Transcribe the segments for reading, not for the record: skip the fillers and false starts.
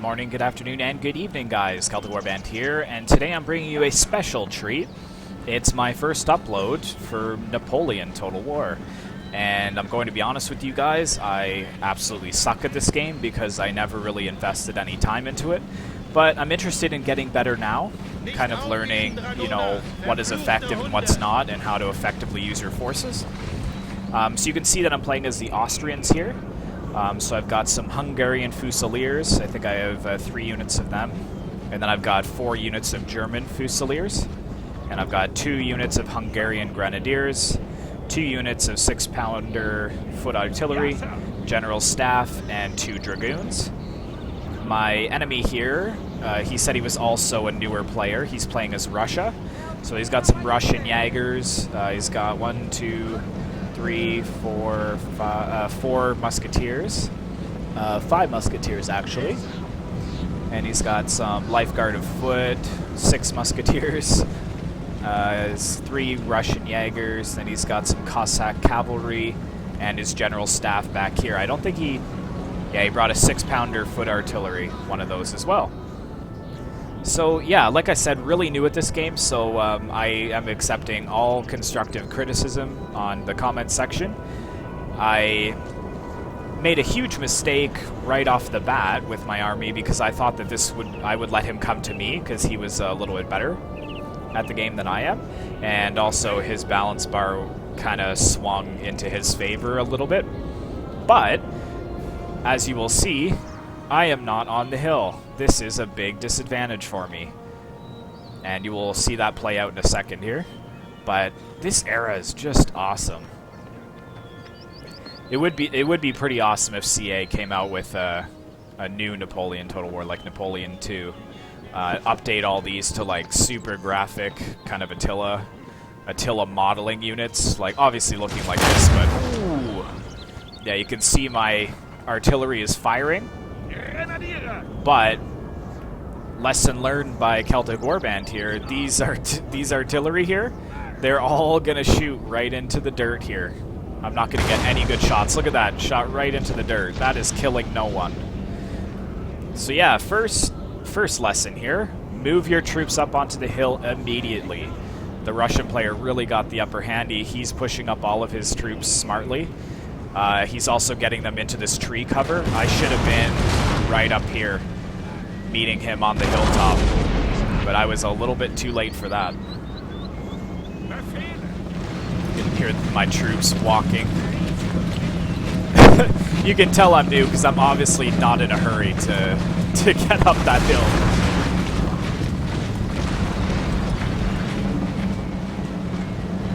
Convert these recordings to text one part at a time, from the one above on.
morning, good afternoon, and good evening, guys. Celtic Warband here, and today I'm bringing you a special treat. It's my first upload for Napoleon Total War, and I'm going to be honest with you guys, I absolutely suck at this game because I never really invested any time into it, but I'm interested in getting better now, kind of learning, you know, what is effective and what's not, and how to effectively use your forces. So you can see that I'm playing as the Austrians here. So I've got some Hungarian Fusiliers. I think I have 3 units of them. And then I've got 4 units of German Fusiliers. And I've got 2 units of Hungarian Grenadiers, 2 units of 6-pounder foot artillery, General Staff, and 2 Dragoons. My enemy here, he said he was also a newer player. He's playing as Russia. So he's got some Russian Jaegers. He's got 1, 2, 3, 4, 5, 4 musketeers, 5 musketeers actually, and he's got some lifeguard of foot, 6 musketeers, 3 Russian Jaegers, then he's got some Cossack cavalry, and his general staff back here. I don't think he brought a 6-pounder foot artillery, one of those as well. So yeah, like I said, really new at this game, so I am accepting all constructive criticism on the comment section. I made a huge mistake right off the bat with my army because I thought that I would let him come to me because he was a little bit better at the game than I am, and also his balance bar kind of swung into his favor a little bit. But as you will see, I am not on the hill. This is a big disadvantage for me. And you will see that play out in a second here. But this era is just awesome. It would be pretty awesome if CA came out with a new Napoleon Total War, like Napoleon 2. Update all these to like super graphic, kind of Attila modeling units. Like obviously looking like this, but ooh. Yeah, you can see my artillery is firing. But lesson learned by Celtic Warband here, these artillery here, they're all gonna shoot right into the dirt here. I'm not gonna get any good shots. Look at that, shot right into the dirt. That is killing no one. So yeah, first lesson here, move your troops up onto the hill immediately. The Russian player really got the upper hand. He's pushing up all of his troops smartly. He's also getting them into this tree cover. I should have been right up here, meeting him on the hilltop, but I was a little bit too late for that. You can hear my troops walking. You can tell I'm new because I'm obviously not in a hurry to get up that hill.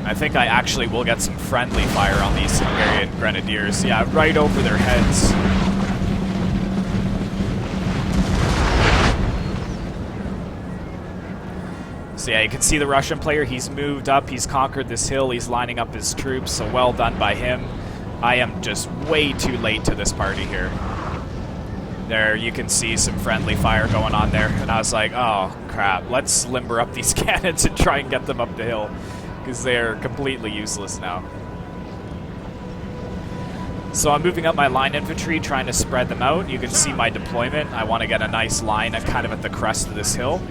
I think I actually will get some friendly fire on these Hungarian Grenadiers. Yeah, right over their heads. So yeah, you can see the Russian player, he's moved up, he's conquered this hill, he's lining up his troops, so well done by him. I am just way too late to this party here. There, you can see some friendly fire going on there, and I was like, oh crap, let's limber up these cannons and try and get them up the hill, because they're completely useless now. So I'm moving up my line infantry, trying to spread them out. You can see my deployment. I want to get a nice line kind of at the crest of this hill.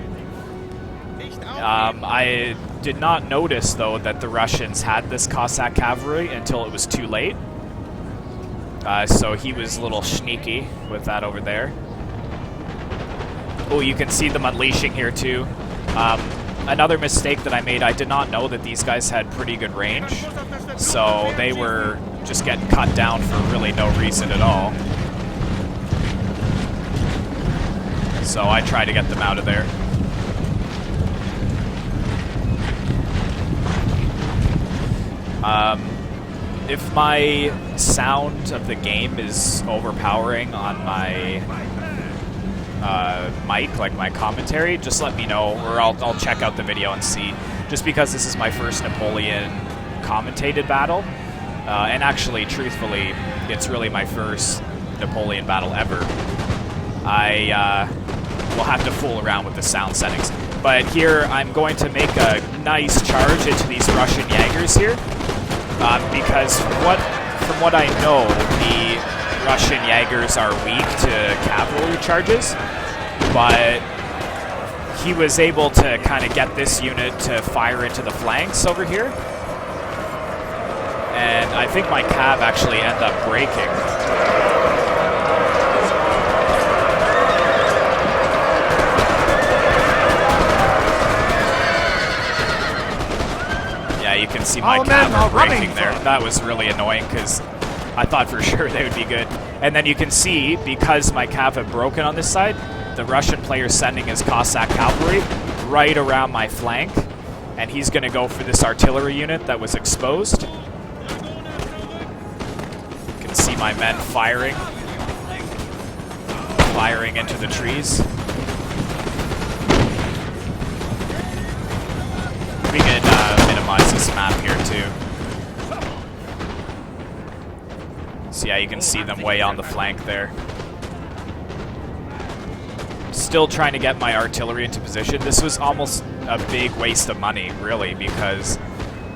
I did not notice, though, that the Russians had this Cossack cavalry until it was too late. So he was a little sneaky with that over there. Oh, you can see them unleashing here, too. Another mistake that I made, I did not know that these guys had pretty good range. So they were just getting cut down for really no reason at all. So I tried to get them out of there. If my sound of the game is overpowering on my mic, like my commentary, just let me know, or I'll check out the video and see. Just because this is my first Napoleon commentated battle, and actually, truthfully, it's really my first Napoleon battle ever. I will have to fool around with the sound settings. But here, I'm going to make a nice charge into these Russian Jaegers here. Because from what I know, the Russian Jaegers are weak to cavalry charges. but he was able to kind of get this unit to fire into the flanks over here. And I think my cav actually ended up breaking. Yeah, you can see my cav breaking there. That was really annoying because I thought for sure they would be good. And then you can see, because my cav had broken on this side, the Russian player sending his Cossack cavalry right around my flank. And he's going to go for this artillery unit that was exposed. You can see my men firing into the trees. We can minimize this map here too. So yeah, you can see them way on the flank there. Still trying to get my artillery into position. This was almost a big waste of money, really, because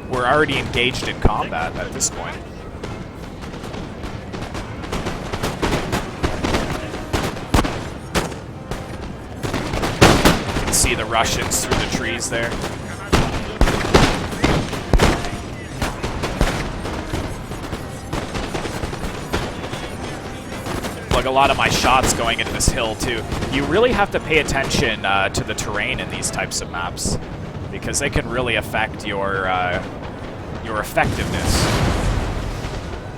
we're already engaged in combat at this point. You can see the Russians through the trees there. Like a lot of my shots going into this hill too. You really have to pay attention to the terrain in these types of maps, because they can really affect your effectiveness.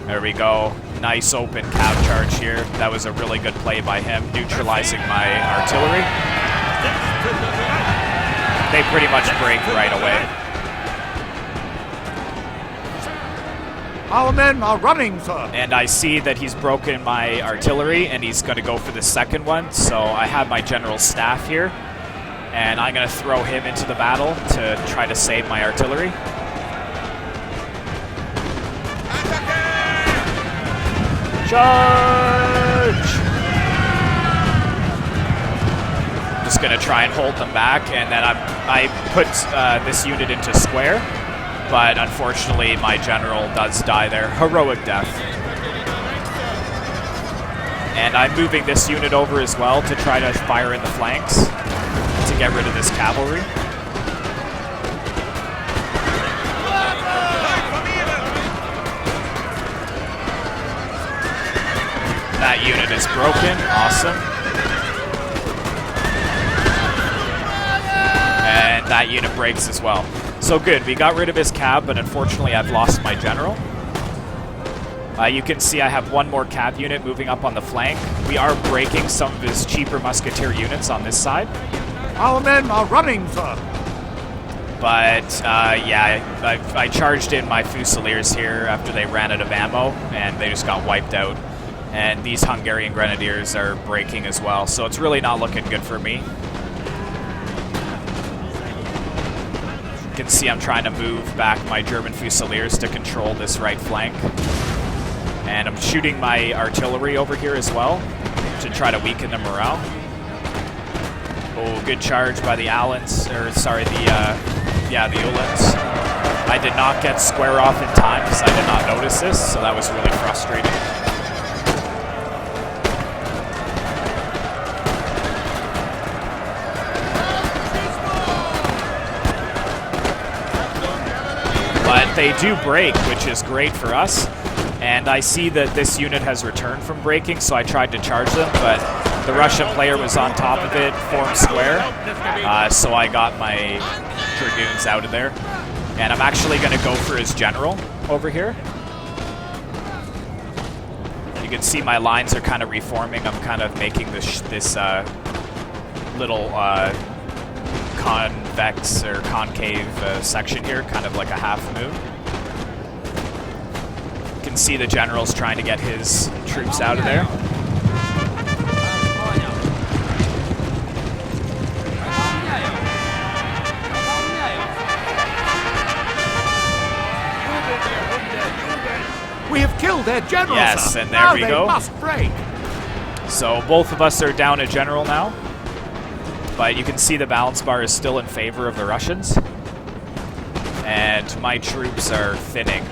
There we go. Nice open cav charge here. That was a really good play by him, neutralizing my artillery. They pretty much break right away. Our men are running, sir. And I see that he's broken my artillery, and he's going to go for the second one. So I have my general's staff here, and I'm going to throw him into the battle to try to save my artillery. Charge! Just going to try and hold them back, and then I put this unit into square. But unfortunately, my general does die there. Heroic death. And I'm moving this unit over as well to try to fire in the flanks to get rid of this cavalry. That unit is broken. Awesome. And that unit breaks as well. So good, we got rid of his cav, but unfortunately I've lost my general. You can see I have one more cav unit moving up on the flank. We are breaking some of his cheaper musketeer units on this side. Our men are running, sir. But yeah, I charged in my Fusiliers here after they ran out of ammo, and they just got wiped out. And these Hungarian Grenadiers are breaking as well, so it's really not looking good for me. You can see I'm trying to move back my German Fusiliers to control this right flank. And I'm shooting my artillery over here as well to try to weaken their morale. Oh, good charge by the Alans, or sorry, the Uhlans. I did not get square off in time because I did not notice this, so that was really frustrating. But they do break, which is great for us. And I see that this unit has returned from breaking, so I tried to charge them, but the Russian player was on top of it, formed square, so I got my Dragoons out of there. And I'm actually going to go for his general over here. You can see my lines are kind of reforming. I'm kind of making this little convex or concave section here, kind of like a half moon. You can see the general's trying to get his troops out of there. We have killed their general, yes, sir. And there now we they go. Must break. So both of us are down a general now. But you can see the balance bar is still in favor of the Russians. And my troops are thinning.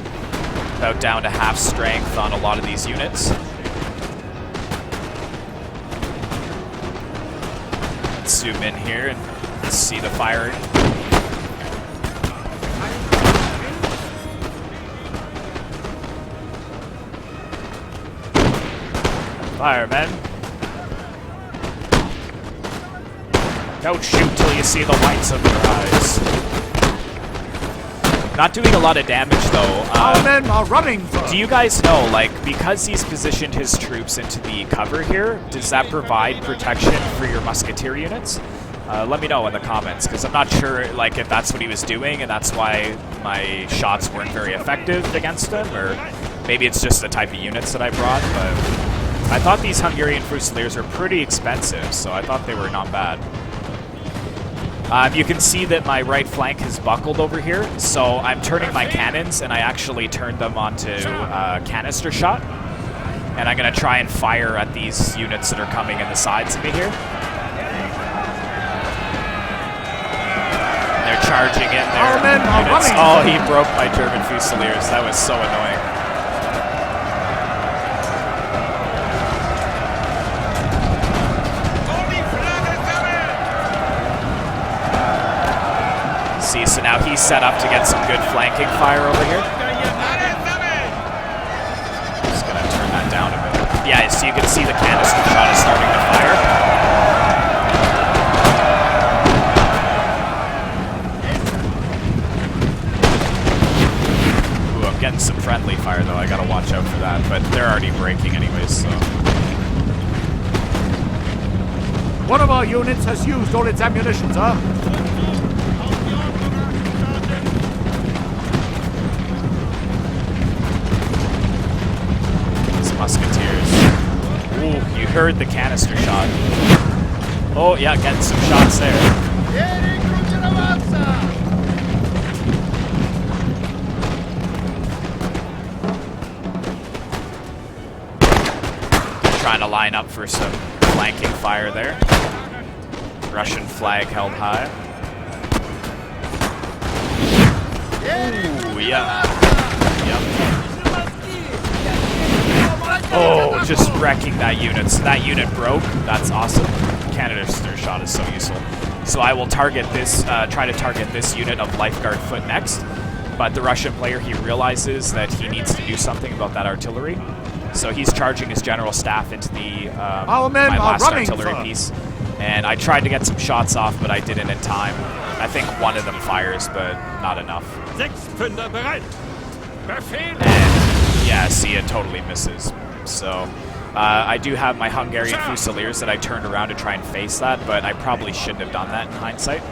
About down to half strength on a lot of these units. Let's zoom in here and see the firing. Fire, men. Don't shoot till you see the whites of their eyes. Not doing a lot of damage, though. Our men are running, sir. Do you guys know, like, because he's positioned his troops into the cover here, does that provide protection for your musketeer units? Let me know in the comments, because I'm not sure, like, if that's what he was doing, and that's why my shots weren't very effective against him, or maybe it's just the type of units that I brought, but I thought these Hungarian Fusiliers are pretty expensive, so I thought they were not bad. You can see that my right flank has buckled over here, so I'm turning my cannons, and I actually turned them onto canister shot. And I'm going to try and fire at these units that are coming in the sides of me here. They're charging in there. Our men are running. Oh, he broke my German Fusiliers. That was so annoying. See, so now he's set up to get some good flanking fire over here. Just gonna turn that down a bit. Yeah, so you can see the canister shot is starting to fire. Ooh, I'm getting some friendly fire though. I gotta watch out for that, but they're already breaking anyways, so. One of our units has used all its ammunition, sir. Musketeers. Ooh, you heard the canister shot. Oh, yeah, getting some shots there. Trying to line up for some flanking fire there. Russian flag held high. Ooh, yeah. Yep. Oh, just wrecking that unit. So that unit broke. That's awesome. Canister shot is so useful. So I will target this, try to target this unit of Lifeguard foot next. But the Russian player, he realizes that he needs to do something about that artillery. So he's charging his general staff into the Our men my are last running, artillery sir. piece. And I tried to get some shots off, but I didn't in time. I think one of them fires, but not enough. And yeah, see, it totally misses. So I do have my Hungarian Fusiliers that I turned around to try and face that, but I probably shouldn't have done that in hindsight.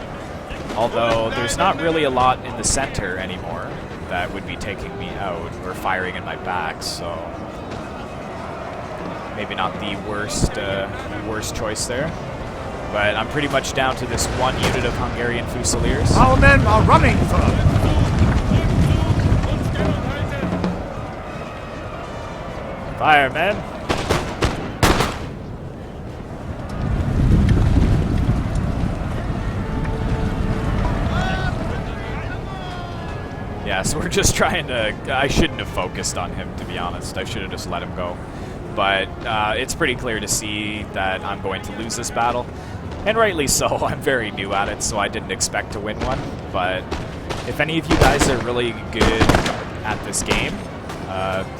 Although there's not really a lot in the center anymore that would be taking me out or firing in my back, so maybe not the worst choice there. But I'm pretty much down to this one unit of Hungarian Fusiliers. Our men are running, sir. Fire, men. Yeah, so we're just trying to... I shouldn't have focused on him, to be honest. I should have just let him go. But it's pretty clear to see that I'm going to lose this battle. And rightly so. I'm very new at it, so I didn't expect to win one. But if any of you guys are really good at this game,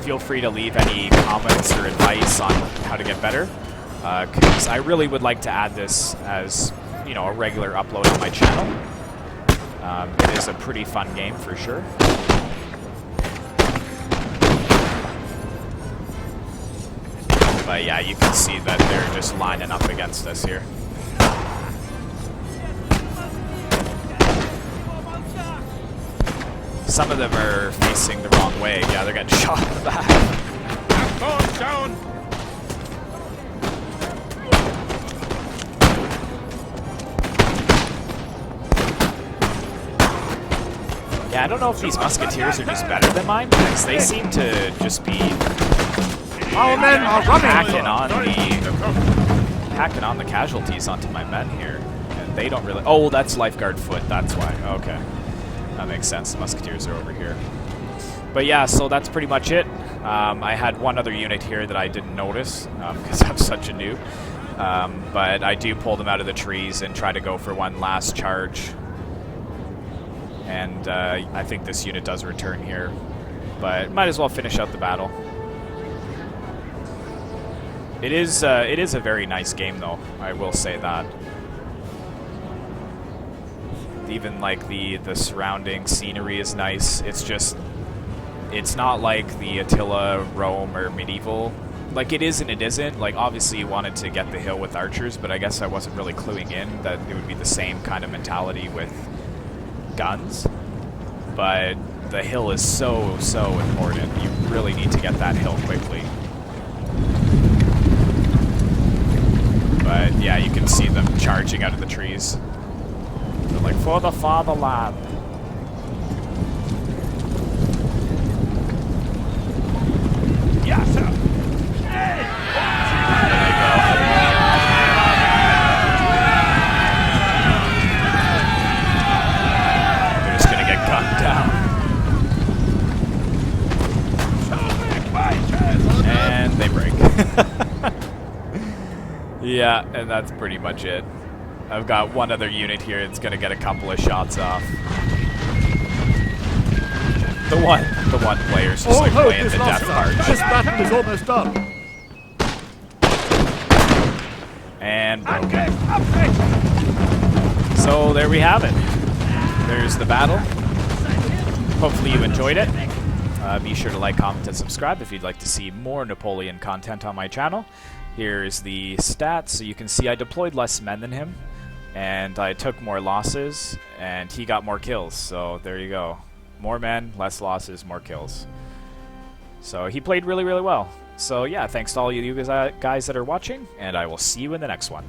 feel free to leave any comments or advice on how to get better. Because I really would like to add this as, you know, a regular upload on my channel. It is a pretty fun game for sure. But yeah, you can see that they're just lining up against us here. Some of them are facing the wrong way. Yeah, they're getting shot in the back. Down. Yeah, I don't know if these musketeers are just better than mine, because they seem to just be Our men are running, packing on the casualties onto my men here, and they don't really. Oh, that's Lifeguard foot. That's why. Okay, that makes sense. The musketeers are over here. But yeah, so that's pretty much it. I had one other unit here that I didn't notice because I'm such a noob. But I do pull them out of the trees and try to go for one last charge. And I think this unit does return here. But might as well finish out the battle. It is a very nice game, though. I will say that. Even like the surrounding scenery is nice. It's just, it's not like the Attila, Rome, or medieval. Like it is and it isn't. Like obviously you wanted to get the hill with archers, but I guess I wasn't really cluing in that it would be the same kind of mentality with guns. But the hill is so important. You really need to get that hill quickly. But yeah, you can see them charging out of the trees. They're like, for the fatherland. Yes, sir. They're just gonna get gunned down. And they break. Yeah, and that's pretty much it. I've got one other unit here that's gonna get a couple of shots off. The one player's just like playing the death card. This battle is almost done. And broken. So there we have it. There's the battle. Hopefully you enjoyed it. Be sure to like, comment, and subscribe if you'd like to see more Napoleon content on my channel. Here's the stats, so you can see I deployed less men than him, and I took more losses, and he got more kills, so there you go. More men, less losses, more kills. So he played really well. So yeah, thanks to all you guys that are watching, and I will see you in the next one.